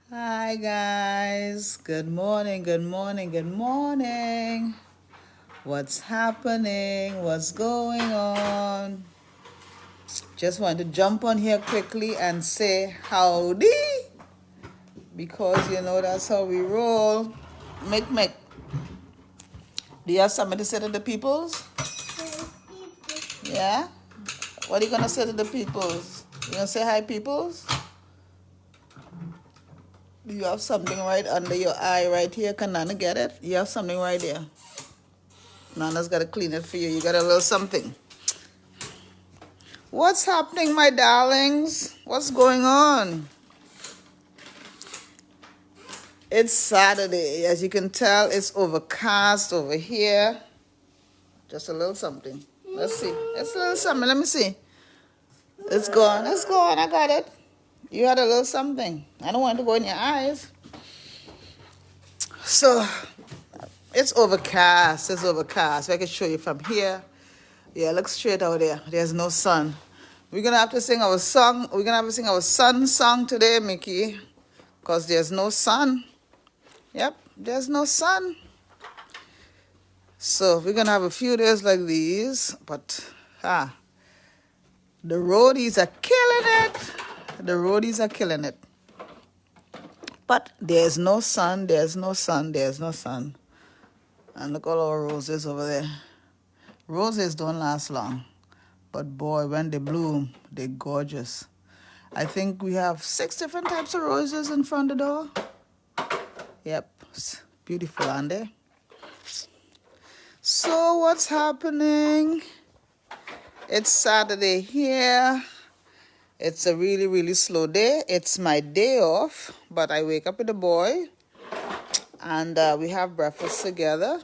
Hi guys, good morning, good morning, good morning. What's happening? What's going on? Just wanted to jump on here quickly and say howdy because that's how we roll. Mick, do you have something to say to the peoples? Yeah? What are you gonna say to the peoples? You gonna say hi, peoples? Do you have something right under your eye right here? Can Nana get it? You have something right there. Nana's gotta clean it for you. You got a little something. What's happening, my darlings? What's going on? It's Saturday. As you can tell, it's overcast over here. Just a little something. Let's see. It's a little something. Let me see. It's gone. It's gone. I got it. You had a little something. I don't want it to go in your eyes. So, it's overcast. It's overcast. I can show you from here. Yeah, look straight out there. There's no sun. We're going to have to sing our song. We're going to have to sing our sun song today, Mickey. Because there's no sun. Yep, there's no sun. So we're going to have a few days like these. But, the roadies are killing it. The roadies are killing it. But there's no sun, there's no sun, there's no sun. And look at all our roses over there. Roses don't last long. But boy, when they bloom, they're gorgeous. I think we have 6 different types of roses in front of the door. Yep, it's beautiful, aren't they? So what's happening? It's Saturday here. It's a really, really slow day. It's my day off, but I wake up with the boy and we have breakfast together.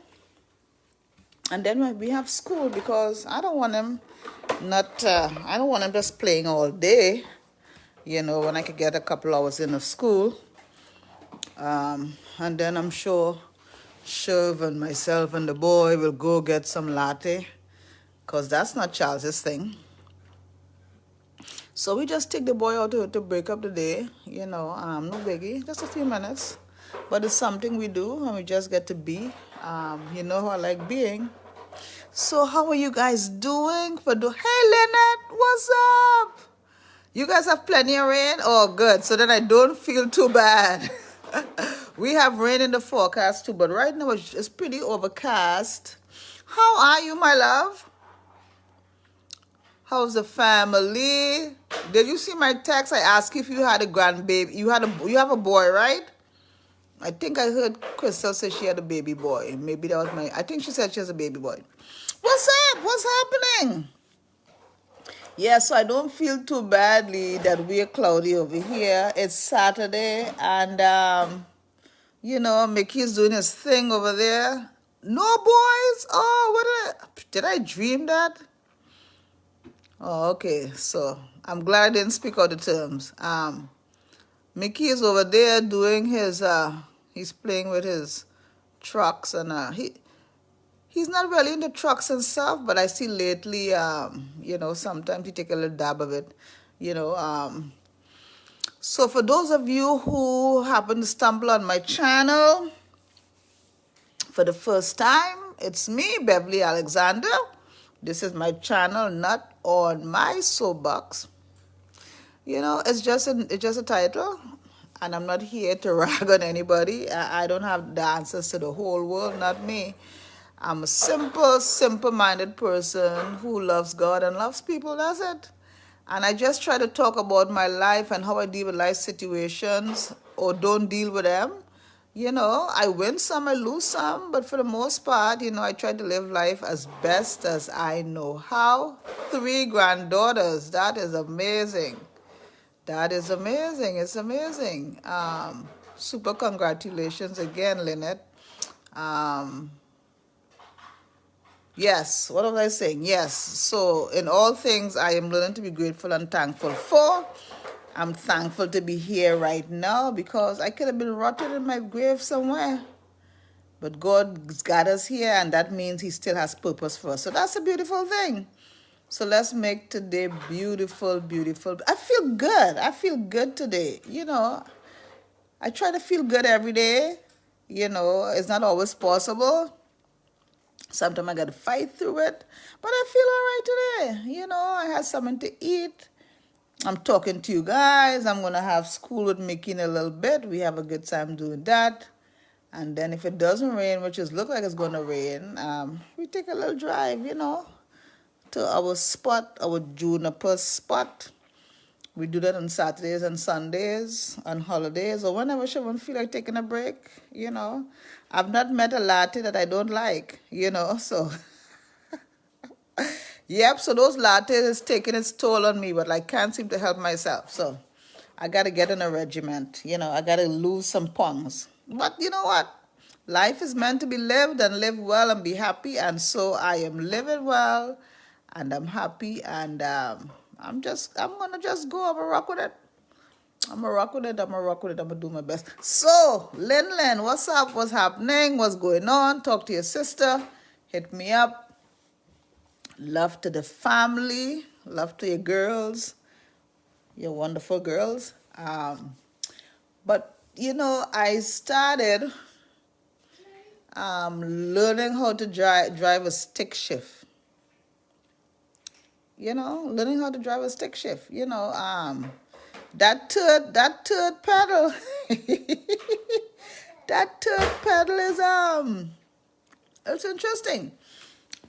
And then we have school because I don't want him I don't want him just playing all day, when I could get a couple hours in of school. And then I'm sure Shiv and myself and the boy will go get some latte because that's not Charles's thing. So we just take the boy out to break up the day, no biggie, just a few minutes. But it's something we do and we just get to be. You know how I like being. So how are you guys doing? Hey, Lynette, what's up? You guys have plenty of rain? Oh, good. So then I don't feel too bad. We have rain in the forecast too, but right now it's pretty overcast. How are you, my love? How's the family? Did you see my text? I asked if you had a grandbaby. You have a boy, right? I think I heard Crystal say she had a baby boy. Maybe that was I think she said she has a baby boy. What's up? What's happening? Yeah, so I don't feel too badly that we're cloudy over here. It's Saturday and Mickey's doing his thing over there. No boys? Oh, did I dream that? Oh, okay. So I'm glad I didn't speak out the terms. Mickey is over there doing his he's playing with his trucks and he's not really into trucks and stuff, but I see lately sometimes he take a little dab of it. So for those of you who happen to stumble on my channel for the first time, it's me, Beverly Alexander. This is my channel, not on my soapbox. It's just a title, and I'm not here to rag on anybody. I don't have the answers to the whole world, not me. I'm a simple-minded person who loves God and loves people, that's it. And I just try to talk about my life and how I deal with life situations or don't deal with them. I win some, I lose some, but for the most part, I try to live life as best as I know how. 3 granddaughters, that is amazing. That is amazing. It's amazing. Super congratulations again, Lynette. Yes, what was I saying? Yes. So in all things, I am learning to be grateful and thankful for. I'm thankful to be here right now because I could have been rotted in my grave somewhere. But God's got us here, and that means he still has purpose for us. So that's a beautiful thing. So let's make today beautiful, beautiful. I feel good. I feel good today. I try to feel good every day. You know, it's not always possible. Sometimes I got to fight through it, but I feel all right today. You know, I had something to eat. I'm talking to you guys. I'm going to have school with Mickey in a little bit. We have a good time doing that. And then if it doesn't rain, which is look like it's going to rain, we take a little drive, you know, to our spot, our juniper spot. We do that on Saturdays and Sundays, on holidays, or whenever someone feel like taking a break, you know. I've not met a latte that I don't like, you know, so. Yep, so those lattes is taking its toll on me, but I can't seem to help myself. So I got to get in a regiment, you know, I got to lose some pounds. But you know what? Life is meant to be lived and live well and be happy. And so I am living well and I'm happy and I'm going to just go. I'm going to rock with it. I'm going to rock with it. I'm going to rock with it. I'm going to do my best. So, Lin, what's up? What's happening? What's going on? Talk to your sister. Hit me up. Love to the family. Love to your girls. Your wonderful girls. But, you know, I started learning how to drive a stick shift. You know, learning how to drive a stick shift. You know, that third pedal, that third pedal is it's interesting,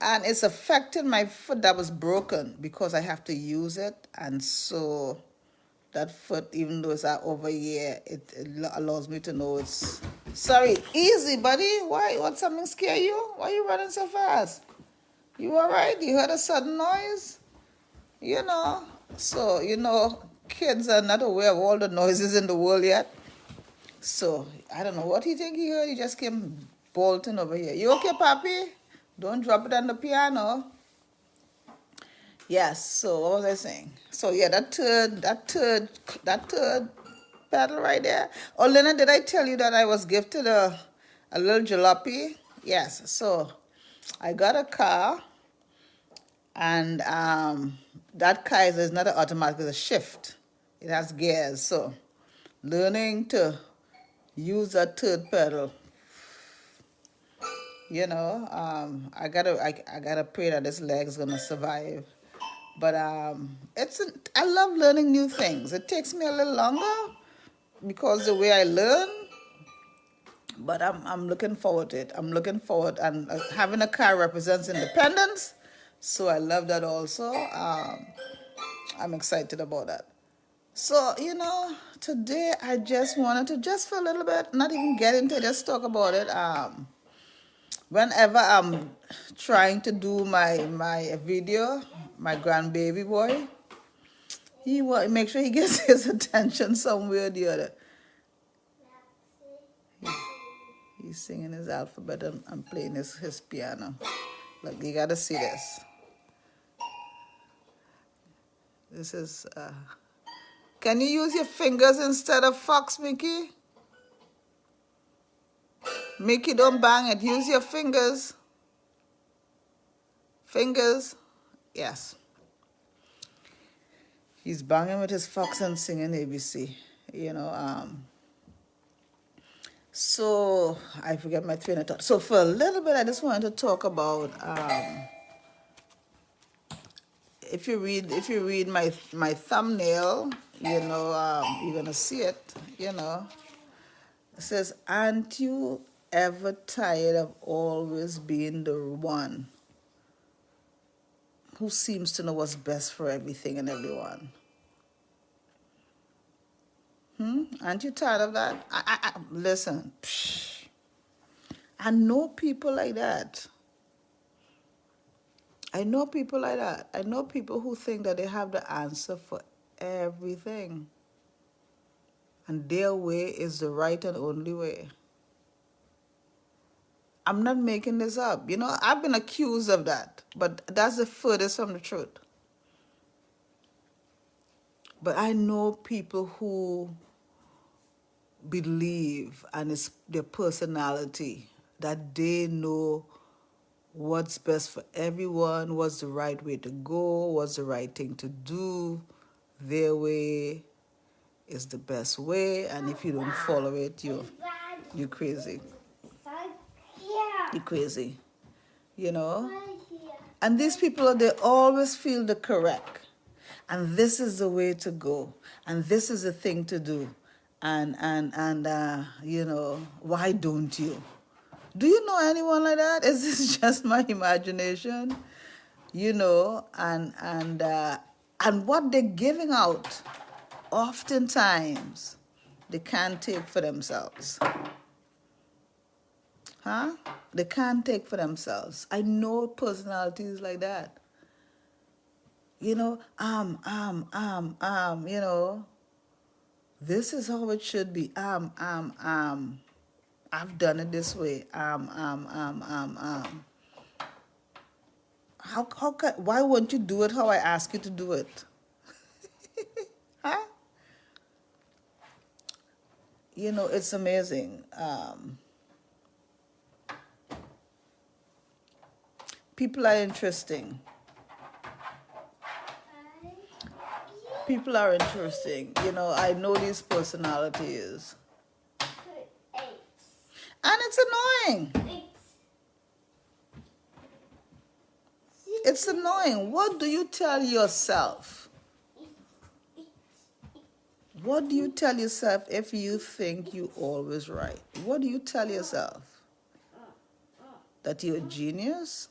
and it's affecting my foot that was broken because I have to use it, and so that foot, even though it's over here, it allows me to know it's sorry. Easy, buddy. Why? What? Something scare you? Why are you running so fast? You all right? You heard a sudden noise? You know, so, you know, kids are not aware of all the noises in the world yet. So, I don't know what he think he heard. He just came bolting over here. You okay, Papi? Don't drop it on the piano. Yes, so what was I saying? So, yeah, that third pedal right there. Oh, Lena, did I tell you that I was gifted a little jalopy? Yes, so I got a car. And that car is not an automatic, it's a shift. It has gears. So learning to use that third pedal, you know, I gotta pray that this leg's gonna survive. But I love learning new things. It takes me a little longer because the way I learn, but I'm looking forward to it. I'm looking forward, and having a car represents independence. So I love that also. I'm excited about that. So, you know, today I just wanted to, just for a little bit, not even get into it, just talk about it. Whenever I'm trying to do my video, my grandbaby boy, he will make sure he gets his attention somewhere or the other. He's singing his alphabet and playing his piano. Look, you gotta see this. This is, can you use your fingers instead of fox, Mickey? Mickey, don't bang it. Use your fingers. Fingers. Yes. He's banging with his fox and singing ABC. You know, so I forget my train of thought. So for a little bit, I just wanted to talk about if you read my thumbnail, you know, you're gonna see it. You know, it says, "Aren't you ever tired of always being the one who seems to know what's best for everything and everyone?" Aren't you tired of that? Listen, I know people like that. I know people like that. I know people who think that they have the answer for everything. And their way is the right and only way. I'm not making this up. You know, I've been accused of that, but that's the furthest from the truth. But I know people who believe, and it's their personality, that they know what's best for everyone, what's the right way to go, what's the right thing to do, their way, is the best way, and if you don't follow it, you're crazy. You're crazy, you know. And these people, they always feel the correct, and this is the way to go, and this is the thing to do, and you know, why don't you? Do you know anyone like that? Is this just my imagination? You know, and what they're giving out, oftentimes, they can't take for themselves. Huh? They can't take for themselves. I know personalities like that. You know, you know, this is how it should be. I've done it this way. Why won't you do it how I ask you to do it? Huh? You know, it's amazing. People are interesting. People are interesting. You know, I know these personalities. And it's annoying. It's annoying. What do you tell yourself? What do you tell yourself if you think you're always right? What do you tell yourself? That you're a genius?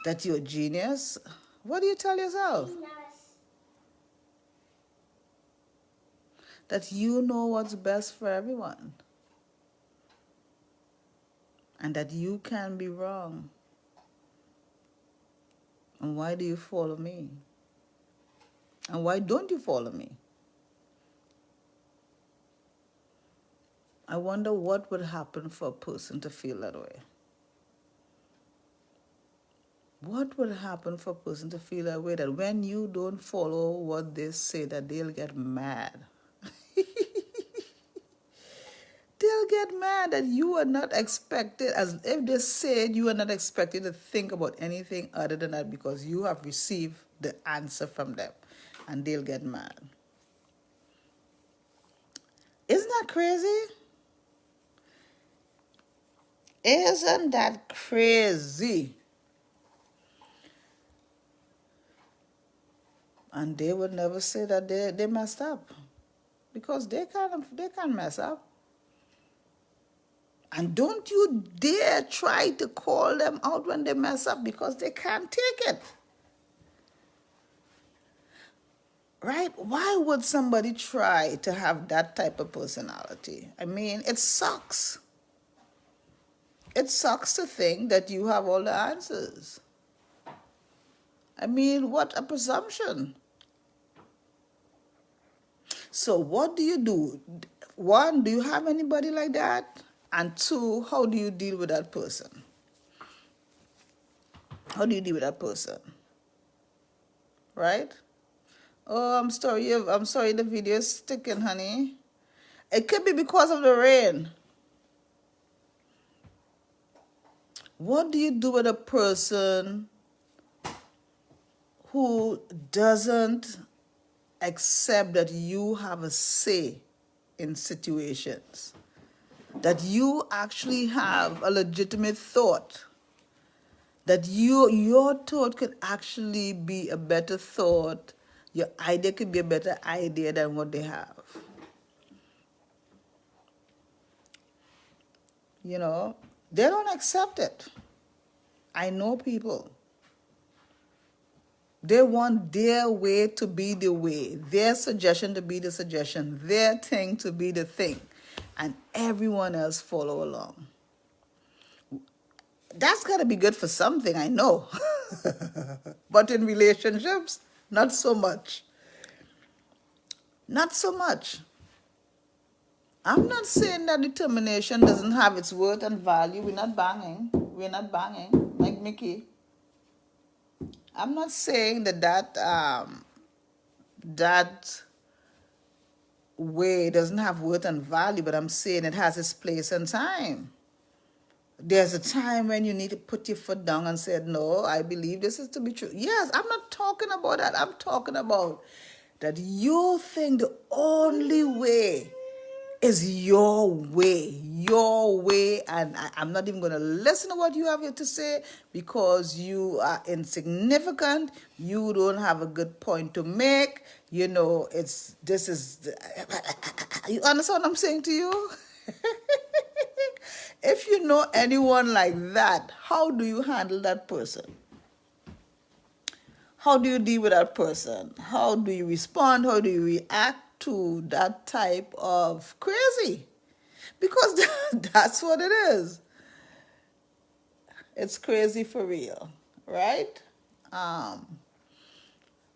That you're a genius? What do you tell yourself? That you know what's best for everyone. And that you can be wrong. And why do you follow me? And why don't you follow me? I wonder what would happen for a person to feel that way. What would happen for a person to feel that way, that when you don't follow what they say, that they'll get mad? They'll get mad that you are not expected, as if they said you are not expected to think about anything other than that because you have received the answer from them, and they'll get mad. Isn't that crazy? Isn't that crazy? And they would never say that they messed up, because they can't mess up. And don't you dare try to call them out when they mess up, because they can't take it. Right? Why would somebody try to have that type of personality? I mean, it sucks. It sucks to think that you have all the answers. I mean, what a presumption. So what do you do? One, do you have anybody like that? And two, how do you deal with that person? How do you deal with that person? Right? Oh, I'm sorry the video is sticking, honey. It could be because of the rain. What do you do with a person who doesn't accept that you have a say in situations? That you actually have a legitimate thought, that your thought could actually be a better thought, your idea could be a better idea than what they have. You know, they don't accept it. I know people. They want their way to be the way, their suggestion to be the suggestion, their thing to be the thing, and everyone else follow along. That's got to be good for something, I know. But in relationships, not so much. Not so much. I'm not saying that determination doesn't have its worth and value. We're not banging. We're not banging like Mickey. I'm not saying that way doesn't have worth and value, but I'm saying it has its place and time. There's a time when you need to put your foot down and say, no, I believe this is to be true. Yes, I'm not talking about that. I'm talking about that you think the only way is your way, and I'm not even going to listen to what you have here to say because you are insignificant. You don't have a good point to make. You know, you understand what I'm saying to you? If you know anyone like that, how do you handle that person? How do you deal with that person? How do you respond? How do you react to that type of crazy? Because that's what it is. It's crazy for real, right?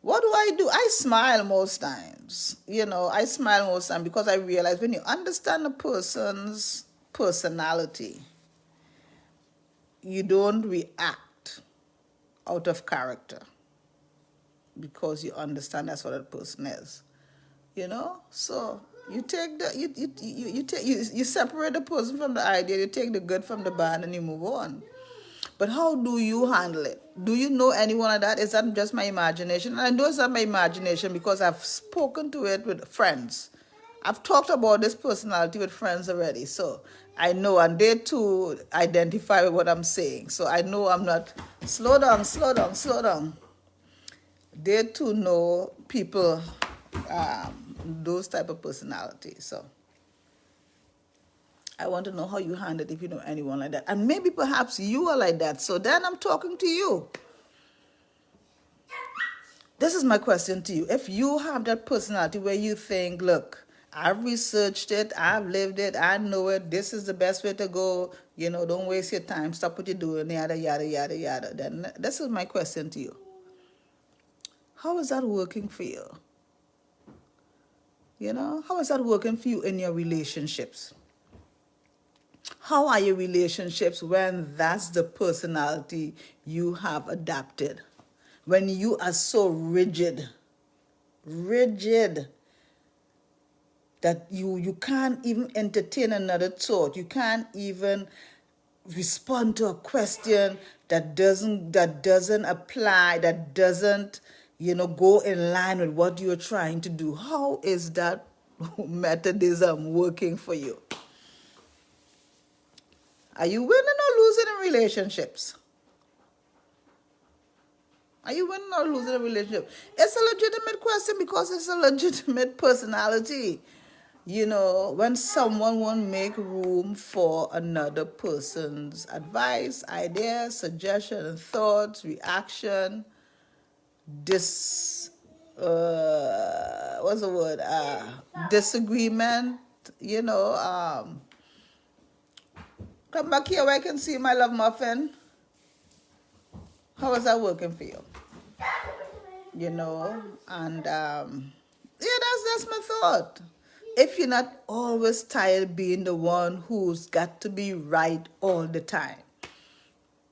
What do? I smile most times. I smile most times because I realize when you understand a person's personality, you don't react out of character because you understand that's what a person is. So you take the you separate the person from the idea, you take the good from the bad, and you move on. But how do you handle it? Do you know anyone like that? Is that just my imagination? And I know it's not my imagination because I've spoken to it with friends. I've talked about this personality with friends already, so I know, and they too identify with what I'm saying. So I know I'm not. Slow down, slow down, slow down. They too know people, those type of personalities. So I want to know how you handle it if you know anyone like that. And maybe perhaps you are like that. So then I'm talking to you. This is my question to you. If you have that personality where you think, look, I've researched it, I've lived it, I know it, this is the best way to go, don't waste your time, stop what you're doing, yada, yada, yada, yada. Then this is my question to you. How is that working for you? How is that working for you in your relationships? How are your relationships when that's the personality you have adapted? When you are so rigid that you can't even entertain another thought. You can't even respond to a question that doesn't apply, that doesn't, go in line with what you're trying to do. How is that Methodism working for you? Are you winning or losing in relationships? Are you winning or losing a relationship? It's a legitimate question because it's a legitimate personality. When someone won't make room for another person's advice, ideas, suggestion, thoughts, reaction, what's the word? Disagreement, come back here where I can see my love muffin. How is that working for you? And that's my thought. If you're not always tired being the one who's got to be right all the time,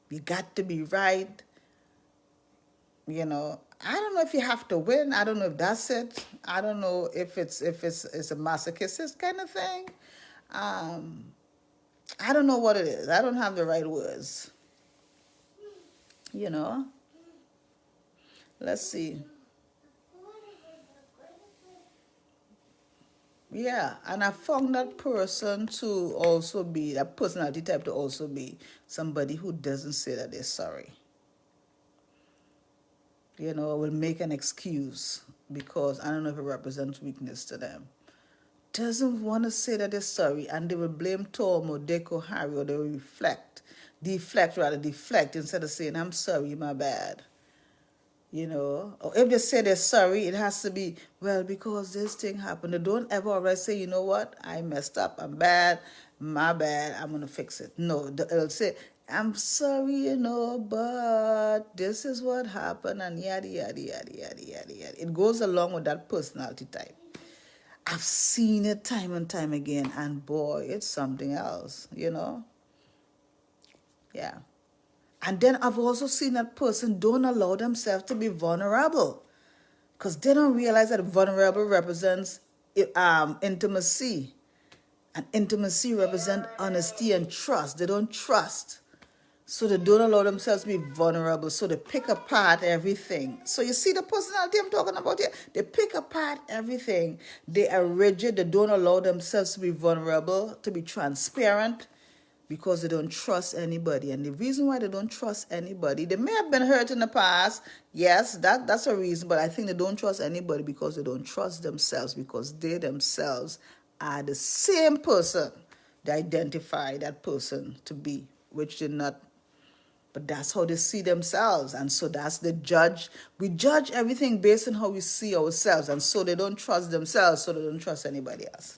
you got to be right. I don't know if you have to win. I don't know if that's it. I don't know if it's a masochist kind of thing. I don't know what it is. I don't have the right words. Let's see. Yeah, and I found that personality type to also be somebody who doesn't say that they're sorry. Will make an excuse because I don't know if it represents weakness to them. Doesn't want to say that they're sorry, and they will blame Tom or Dick or Harry, or they will deflect instead of saying, I'm sorry, my bad. Or if they say they're sorry, it has to be, well, because this thing happened. They don't ever already say, you know what, I messed up, I'm bad, my bad, I'm going to fix it. No, they'll say, I'm sorry, but this is what happened, and yada, yada, yada, yada, yada, yada. It goes along with that personality type. I've seen it time and time again, and boy, it's something else, Yeah. And then I've also seen that person don't allow themselves to be vulnerable because they don't realize that vulnerable represents intimacy. And intimacy represents honesty and trust. They don't trust. So they don't allow themselves to be vulnerable. So they pick apart everything. So you see the personality I'm talking about here? They pick apart everything. They are rigid. They don't allow themselves to be vulnerable, to be transparent, because they don't trust anybody. And the reason why they don't trust anybody, they may have been hurt in the past. Yes, that's a reason. But I think they don't trust anybody because they don't trust themselves, because they themselves are the same person they identify that person to be, which did not. But that's how they see themselves. And so that's the judge. We judge everything based on how we see ourselves. And so they don't trust themselves, so they don't trust anybody else.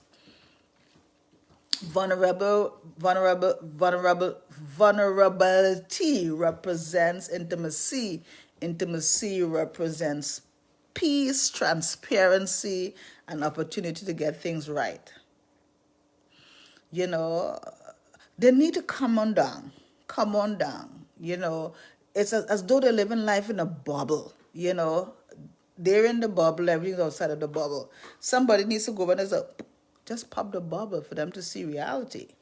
Vulnerability represents intimacy. Intimacy represents peace, transparency, and opportunity to get things right. You know, they need to come on down. Come on down. You know, it's as though they're living life in a bubble. You know, they're in the bubble, everything's outside of the bubble. Somebody needs to go and just pop the bubble for them to see reality.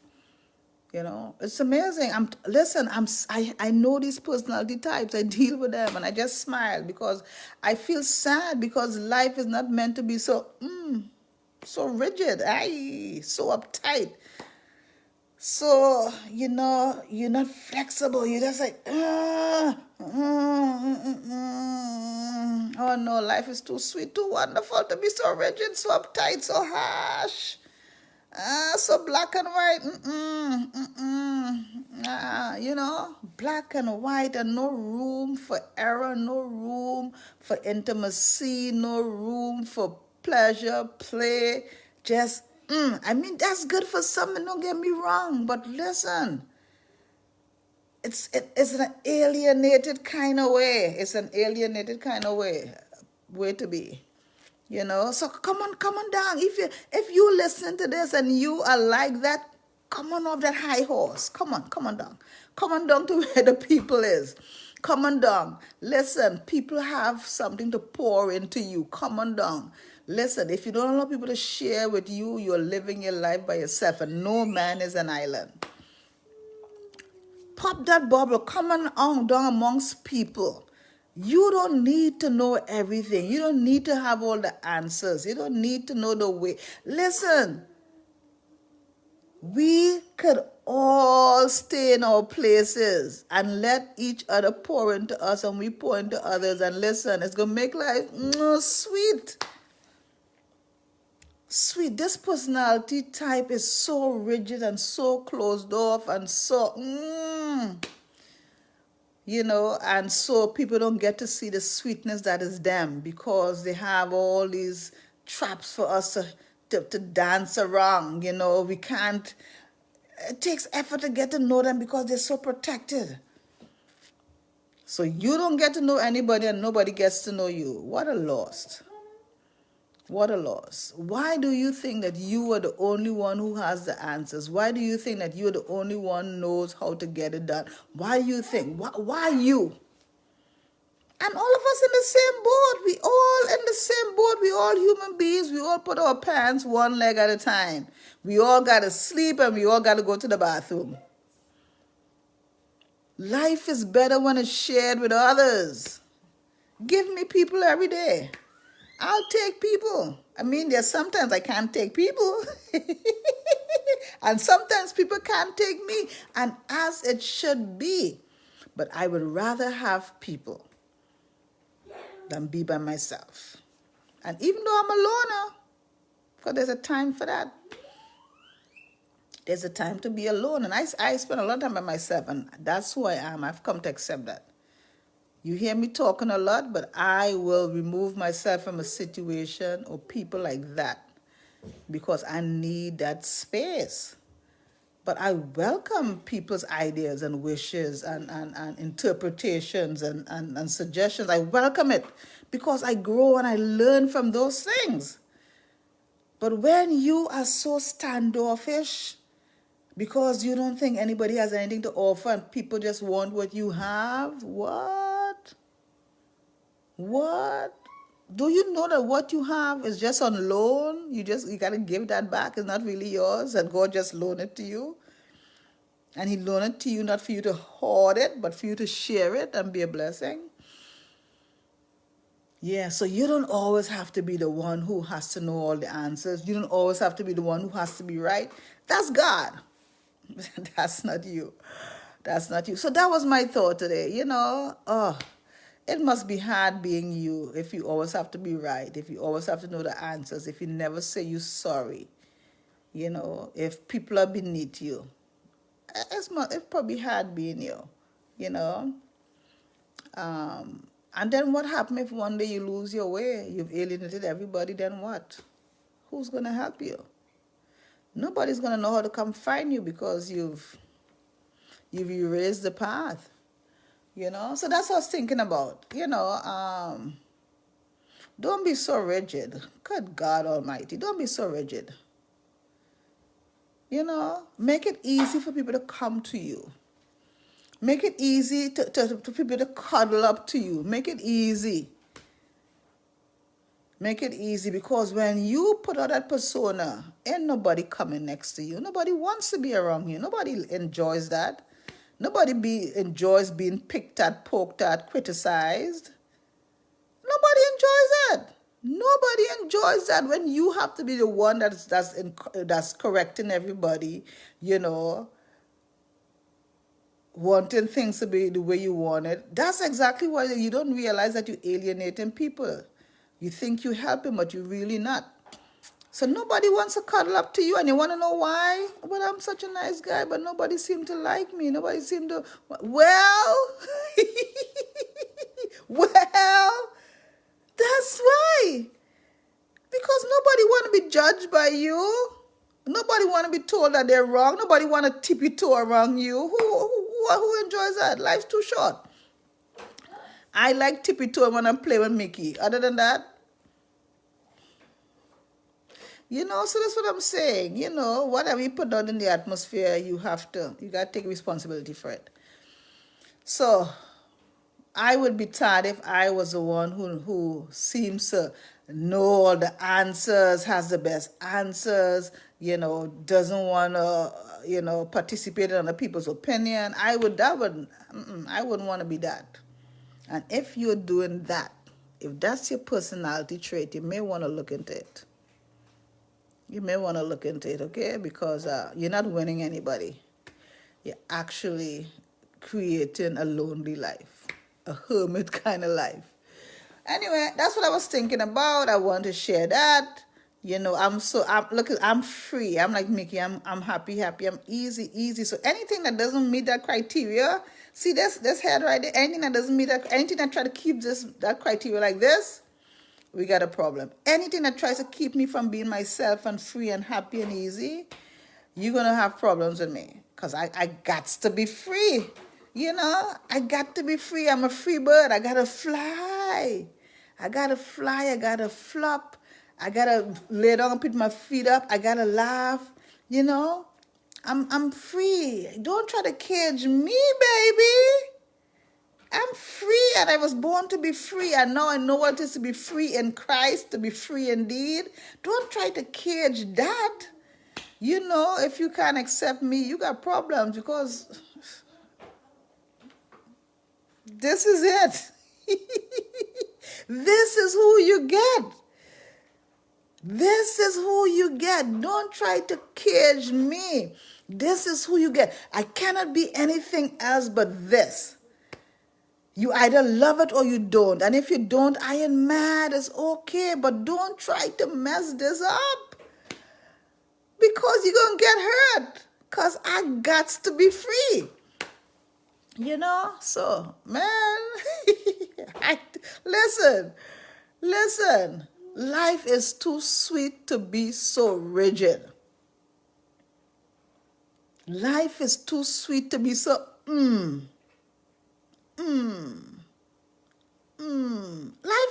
You know, it's amazing. I know these personality types. I deal with them, and I just smile because I feel sad, because life is not meant to be so rigid, so uptight. So, you know, you're not flexible. You're just like, oh no, life is too sweet, too wonderful to be so rigid, so uptight, so harsh. So black and white. You know, black and white, and no room for error, no room for intimacy, no room for pleasure, play. Just, I mean, that's good for some, don't get me wrong, but listen, it's an alienated kind of way. It's an alienated kind of way to be. You know, so come on down. If you listen to this and you are like that, come on off that high horse. Come on down. Come on down to where the people is. Come on down. Listen, people have something to pour into you. Come on down. Listen, if you don't allow people to share with you, you're living your life by yourself, and no man is an island. Pop that bubble. Come on down amongst people. You don't need to know everything. You don't need to have all the answers. You don't need to know the way. Listen, we could all stay in our places and let each other pour into us, and we pour into others. And listen, it's going to make life sweet. Sweet. This personality type is so rigid and so closed off and so, you know, and so people don't get to see the sweetness that is them, because they have all these traps for us to dance around. You know, we can't, it takes effort to get to know them because they're so protected. So you don't get to know anybody and nobody gets to know you. What a loss. What a loss. Why do you think that you are the only one who has the answers? Why do you think that you're the only one who knows how to get it done? Why do you think? Why you? And all of us in the same boat. We all in the same boat. We all human beings. We all put our pants one leg at a time. We all got to sleep and we all got to go to the bathroom. Life is better when it's shared with others. Give me people every day. I'll take people. I mean, there's sometimes I can't take people. And sometimes people can't take me. And as it should be. But I would rather have people than be by myself. And even though I'm a loner, because there's a time for that. There's a time to be alone. And I spend a lot of time by myself. And that's who I am. I've come to accept that. You hear me talking a lot, but I will remove myself from a situation or people like that because I need that space. But I welcome people's ideas and wishes and interpretations and suggestions. I welcome it because I grow and I learn from those things. But when you are so standoffish because you don't think anybody has anything to offer and people just want what you have, what? Do you know that what you have is just on loan? You gotta give that back. It's not really yours, and God just loaned it to you. And He loaned it to you not for you to hoard it, but for you to share it and be a blessing. Yeah, so you don't always have to be the one who has to know all the answers. You don't always have to be the one who has to be right. That's God. That's not you. That's not you. So that was my thought today. It must be hard being you if you always have to be right, if you always have to know the answers, if you never say you're sorry, if people are beneath you. It's probably hard being you, you know. And then what happens if one day you lose your way? You've alienated everybody, then what? Who's going to help you? Nobody's going to know how to come find you because you've erased the path. So that's what I was thinking about. Don't be so rigid. Good God Almighty, don't be so rigid. Make it easy for people to come to you. Make it easy to people to cuddle up to you. Make it easy. Make it easy, because when you put out that persona, ain't nobody coming next to you. Nobody wants to be around you. Nobody enjoys that. Nobody enjoys being picked at, poked at, criticized. Nobody enjoys it. Nobody enjoys that when you have to be the one that's correcting everybody, wanting things to be the way you want it. That's exactly why you don't realize that you're alienating people. You think you're helping, but you're really not. So nobody wants to cuddle up to you, and you want to know why? Well, I'm such a nice guy, but nobody seemed to like me. Nobody seemed to... Well, well, that's why. Because nobody want to be judged by you. Nobody want to be told that they're wrong. Nobody want to tip your toe around you. Who enjoys that? Life's too short. I like tippy toe when I'm playing with Mickey. Other than that, so that's what I'm saying. Whatever you put out in the atmosphere, you got to take responsibility for it. So I would be tired if I was the one who seems to know all the answers, has the best answers, doesn't want to, participate in other people's opinion. I wouldn't want to be that. And if you're doing that, if that's your personality trait, you may want to look into it. You may want to look into it, okay? Because you're not winning anybody. You're actually creating a lonely life, a hermit kind of life. Anyway, that's what I was thinking about. I want to share that. I'm free. I'm like Mickey. I'm happy. I'm easy. So anything that doesn't meet that criteria, see this head right there. Anything that doesn't meet that, anything that try to keep that criteria like this, we got a problem. Anything that tries to keep me from being myself and free and happy and easy, you're gonna have problems with me. Cause I got to be free. I got to be free. I'm a free bird. I gotta fly. I gotta flop. I gotta lay down and put my feet up. I gotta laugh. I'm free. Don't try to cage me, baby. I'm free, and I was born to be free, and now I know what it is to be free in Christ, to be free indeed. Don't try to cage that. If you can't accept me, you got problems, because this is it. This is who you get. This is who you get. Don't try to cage me. This is who you get. I cannot be anything else but this. You either love it or you don't. And if you don't, I ain't mad. It's okay. But don't try to mess this up. Because you're going to get hurt. Because I got to be free. So, man. Listen. Life is too sweet to be so rigid. Life is too sweet to be so, Life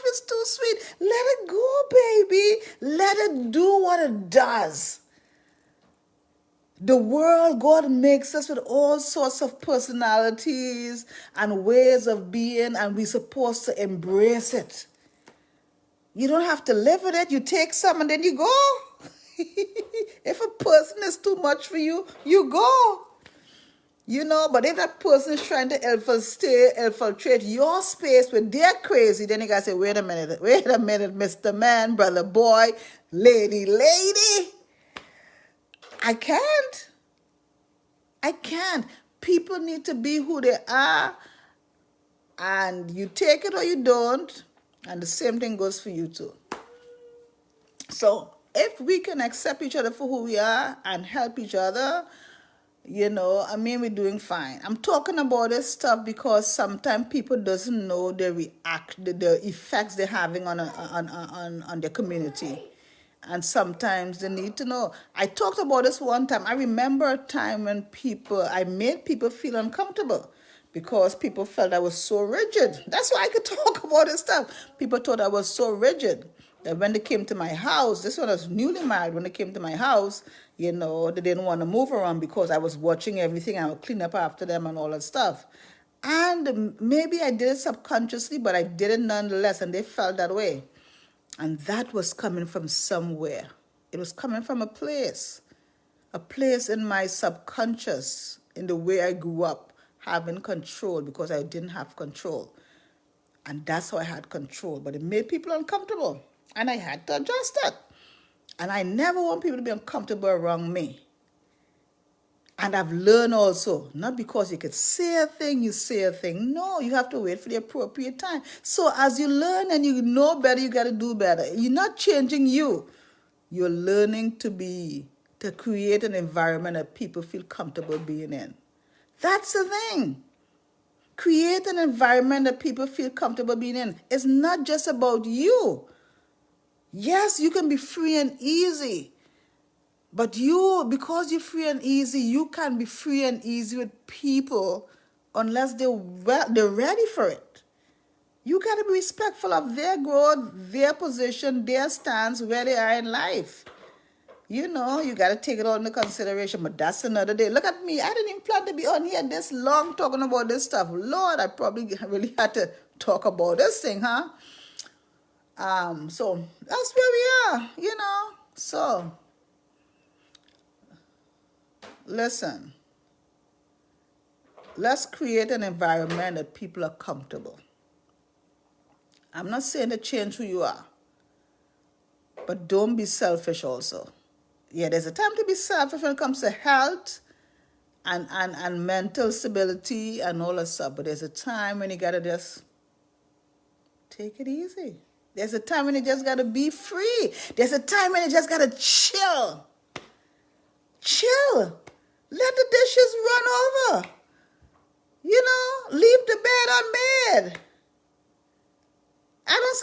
is too sweet. Let it go, baby. Let it do what it does. The world, God makes us with all sorts of personalities and ways of being, and we're supposed to embrace it. You don't have to live with it. You take some and then you go. If a person is too much for you, you go. You know, but if that person is trying to infiltrate your space with their crazy, then you gotta say, wait a minute, Mr. Man, brother boy, lady. I can't. I can't. People need to be who they are, and you take it or you don't, and the same thing goes for you too. So if we can accept each other for who we are and help each other, you know, I mean, we're doing fine. I'm talking about this stuff because sometimes people doesn't know the effects they're having on their community. And sometimes they need to know. I talked about this one time. I remember a time when I made people feel uncomfortable because people felt I was so rigid. That's why I could talk about this stuff. People thought I was so rigid that when they came to my house, this one was newly married, when they came to my house, you know, they didn't want to move around because I was watching everything. I would clean up after them and all that stuff. And maybe I did it subconsciously, but I did it nonetheless, and they felt that way. And that was coming from somewhere. It was coming from a place in my subconscious, in the way I grew up, having control because I didn't have control. And that's how I had control. But it made people uncomfortable. And I had to adjust it. And I never want people to be uncomfortable around me. And I've learned also, not because you could say a thing, you say a thing. No, you have to wait for the appropriate time. So as you learn and you know better, you got to do better. You're not changing you. You're learning to create an environment that people feel comfortable being in. That's the thing. Create an environment that people feel comfortable being in. It's not just about you. Yes, you can be free and easy. But because you're free and easy, you can be free and easy with people unless they're ready for it. You got to be respectful of their growth, their position, their stance, where they are in life. You know, you got to take it all into consideration, but that's another day. Look at me. I didn't even plan to be on here this long talking about this stuff. Lord, I probably really had to talk about this thing, huh? So that's where we are, you know. So, listen. Let's create an environment that people are comfortable. I'm not saying to change who you are, but don't be selfish also. Yeah, there's a time to be selfish when it comes to health and mental stability and all that stuff, but there's a time when you gotta just take it easy. There's a time when you just gotta be free. There's a time when you just gotta chill. Chill. Let the dishes run over. You know, leave the bed unmade.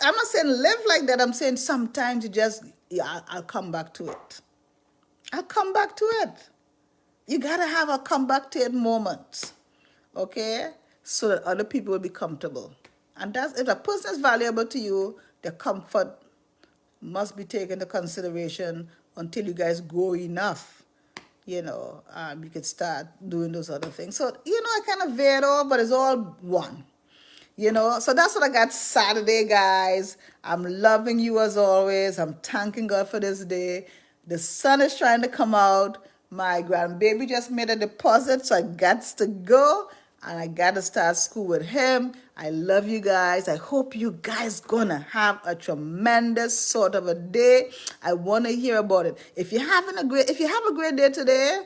I'm not saying live like that. I'm saying sometimes I'll come back to it. I'll come back to it. You gotta have a come back to it moment, okay? So that other people will be comfortable. And if a person is valuable to you, their comfort must be taken into consideration until you guys grow enough. You know, you can start doing those other things. So, you know, I kind of veered off, but it's all one. You know, so that's what I got Saturday, guys. I'm loving you as always. I'm thanking God for this day. The sun is trying to come out. My grandbaby just made a deposit, so I got to go. And I got to start school with him. I love you guys. I hope you guys gonna have a tremendous sort of a day. I want to hear about it. If you have a great day today,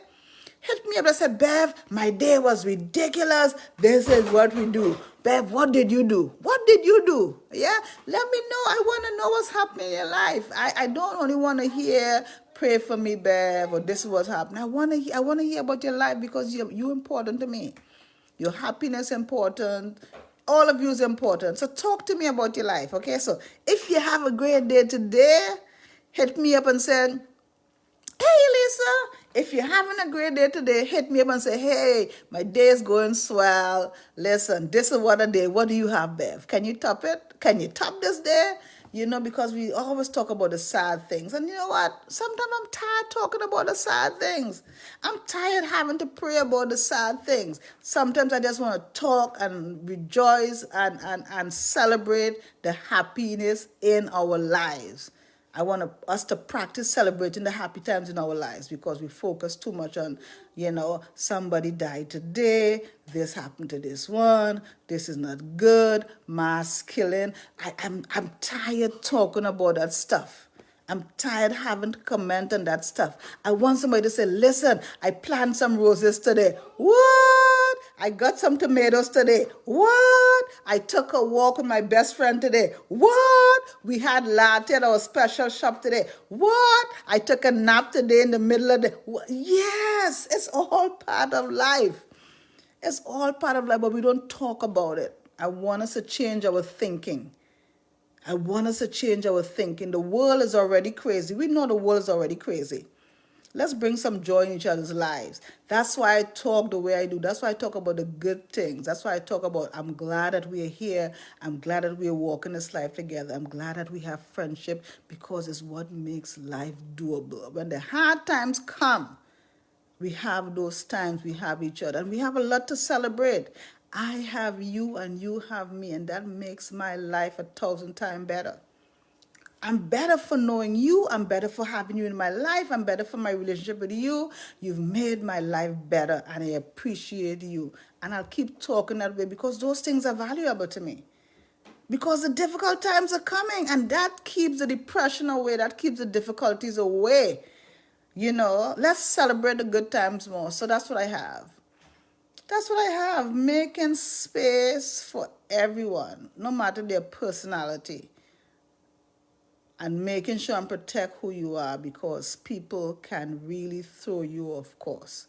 hit me up and say, Bev, my day was ridiculous. This is what we do. Bev, what did you do? What did you do? Yeah? Let me know. I want to know what's happening in your life. I don't only want to hear, pray for me, Bev, or this is what's happening. I want to hear about your life because you're important to me. Your happiness is important. All of you is important. So talk to me about your life, okay? So if you have a great day today, hit me up and say, hey, Lisa, if you're having a great day today, hit me up and say, hey, my day is going swell. Listen, this is what a day. What do you have, Bev? Can you top it? Can you top this day? because we always talk about the sad things. And you know what? Sometimes I'm tired talking about the sad things. I'm tired having to pray about the sad things. Sometimes I just want to talk and rejoice and celebrate the happiness in our lives. I want us to practice celebrating the happy times in our lives, because we focus too much on, somebody died today, this happened to this one, this is not good, mass killing. I'm tired talking about that stuff. I'm tired having to comment on that stuff. I want somebody to say, listen, I planted some roses today. What? I got some tomatoes today. What? I took a walk with my best friend today. What? We had latte at our special shop today. What? I took a nap today in the middle of the... Yes, it's all part of life. It's all part of life, but we don't talk about it. I want us to change our thinking. I want us to change our thinking. The world is already crazy. We know the world is already crazy. Let's bring some joy in each other's lives. That's why I talk the way I do. That's why I talk about the good things. That's why I talk about, I'm glad that we are here. I'm glad that we are walking this life together. I'm glad that we have friendship, because it's what makes life doable. When the hard times come, we have those times, we have each other, and we have a lot to celebrate. I have you and you have me, and that makes my life 1,000 times better. I'm better for knowing you. I'm better for having you in my life. I'm better for my relationship with you. You've made my life better, and I appreciate you. And I'll keep talking that way, because those things are valuable to me. Because the difficult times are coming, and that keeps the depression away. That keeps the difficulties away. Let's celebrate the good times more. So that's what I have. That's what I have. Making space for everyone, no matter their personality. And making sure and protect who you are, because people can really throw you off course.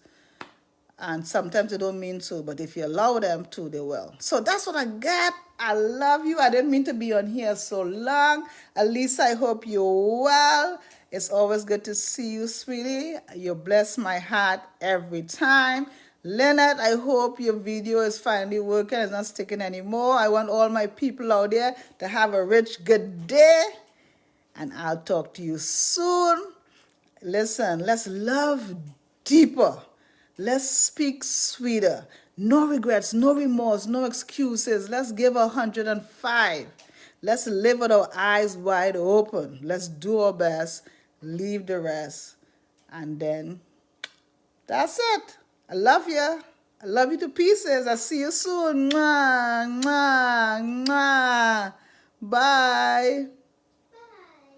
And sometimes they don't mean to, but if you allow them to, they will. So that's what I got. I love you. I didn't mean to be on here so long. Elisa, I hope you're well. It's always good to see you, sweetie. You bless my heart every time. Leonard, I hope your video is finally working. It's not sticking anymore. I want all my people out there to have a rich, good day. And I'll talk to you soon. Listen, let's love deeper. Let's speak sweeter. No regrets, no remorse, no excuses. Let's give 105. Let's live with our eyes wide open. Let's do our best. Leave the rest. And then that's it. I love you. I love you to pieces. I'll see you soon. Mwah, mwah, mwah. Bye.